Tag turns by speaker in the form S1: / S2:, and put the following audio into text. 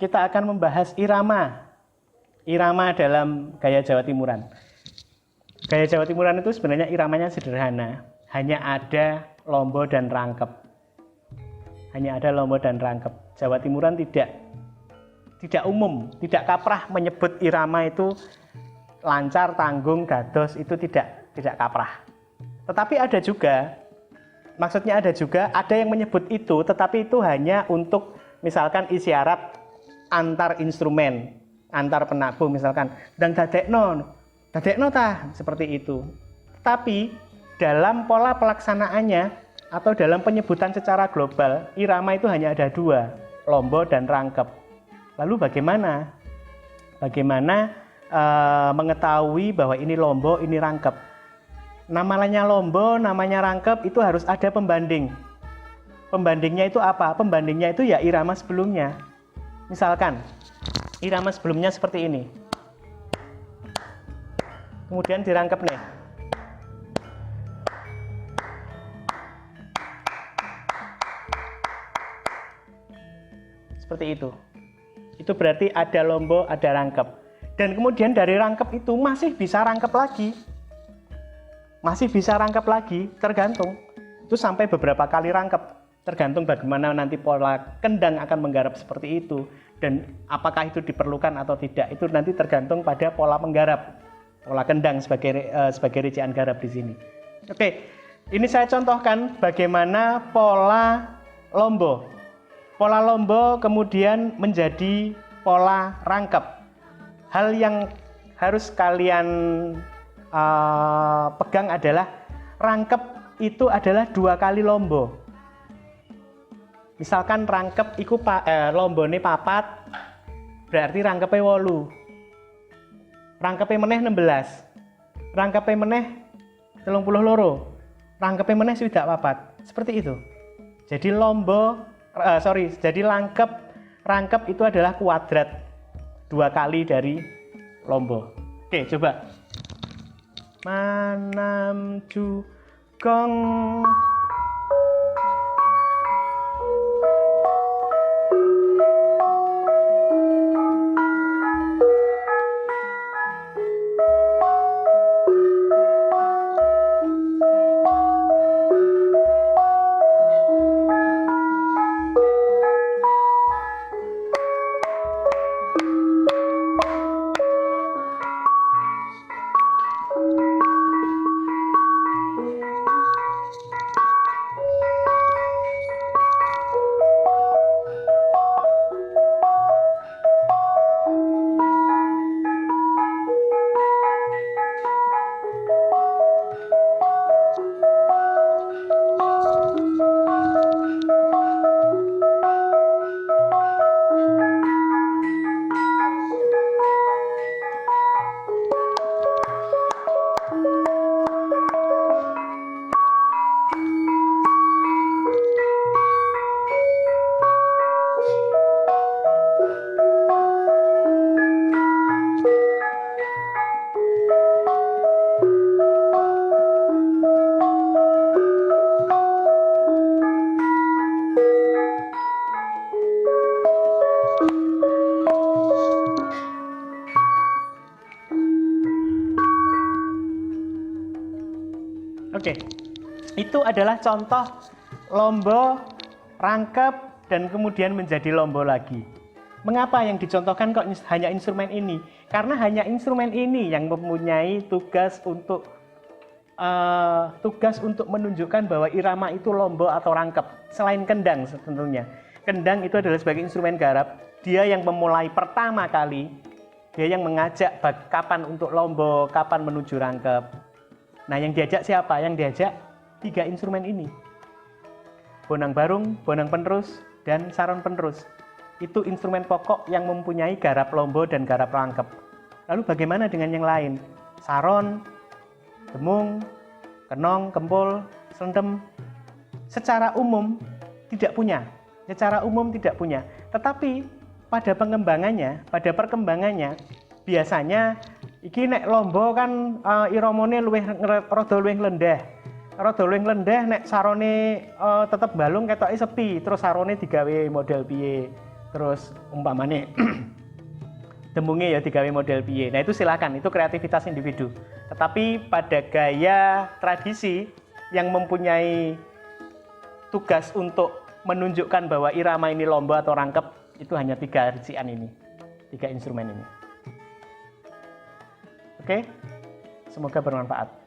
S1: kita akan membahas irama. Irama dalam gaya Jawa Timuran. Gaya Jawa Timuran itu sebenarnya iramanya sederhana. Hanya ada lombo dan rangkep. Hanya ada lombo dan rangkep. Jawa Timuran tidak umum, tidak kaprah menyebut irama itu lancar, tanggung, dados, itu tidak kaprah. Tetapi ada juga, maksudnya ada yang menyebut itu, tetapi itu hanya untuk misalkan isyarat antar instrumen, antar penabuh, misalkan dan dadekno tah, seperti itu. Tapi dalam pola pelaksanaannya atau dalam penyebutan secara global, irama itu hanya ada dua, lombo dan rangkep. Lalu bagaimana mengetahui bahwa ini lombo, ini rangkep? Namanya lombo, namanya rangkep, itu harus ada pembanding. Pembandingnya itu apa? Pembandingnya itu ya irama sebelumnya. Misalkan, irama sebelumnya seperti ini. Kemudian dirangkep nih. Seperti itu. Itu berarti ada lombo, ada rangkep. Dan kemudian dari rangkep itu masih bisa rangkep lagi. Masih bisa rangkep lagi, tergantung. Itu sampai beberapa kali rangkep. Tergantung bagaimana nanti pola kendang akan menggarap seperti itu. Dan apakah itu diperlukan atau tidak, itu nanti tergantung pada pola menggarap. Pola kendang sebagai rincian garap di sini. Oke, ini saya contohkan bagaimana pola lombo. Pola lombo kemudian menjadi pola rangkep. Hal yang harus kalian pegang adalah rangkep itu adalah 2 kali lombo. Misalkan rangkep iku lombone 4, berarti rangkepe 8. Rangkepe meneh 16. Rangkepe meneh 32. Rangkepe meneh 24. Seperti itu. Jadi jadi rangkep itu adalah kuadrat 2 kali dari lombo. Oke, coba. Manam jugong. Oke, itu adalah contoh lombo, rangkep, dan kemudian menjadi lombo lagi. Mengapa yang dicontohkan kok hanya instrumen ini? Karena hanya instrumen ini yang mempunyai tugas untuk menunjukkan bahwa irama itu lombo atau rangkep. Selain kendang tentunya. Kendang itu adalah sebagai instrumen garap. Dia yang memulai pertama kali. Dia yang mengajak kapan untuk lombo, kapan menuju rangkep. Nah, yang diajak siapa? Yang diajak 3 instrumen ini. Bonang barung, bonang penerus, dan saron penerus. Itu instrumen pokok yang mempunyai garap lombo dan garap rangkep. Lalu bagaimana dengan yang lain? Saron, demung, kenong, kempul, slendem. Secara umum tidak punya. Tetapi pada perkembangannya biasanya iki nek lombo kan iramane rada luwih lendah. Nek sarone tetep balung ketoke sepi, terus sarone digawe model piye. terus umpamane dembunge ya digawe model piye. Nah itu silakan, itu kreativitas individu. Tetapi pada gaya tradisi yang mempunyai tugas untuk menunjukkan bahwa irama ini lomba atau rangkep, itu hanya 3 rincian ini, 3 instrumen ini. Oke, semoga bermanfaat.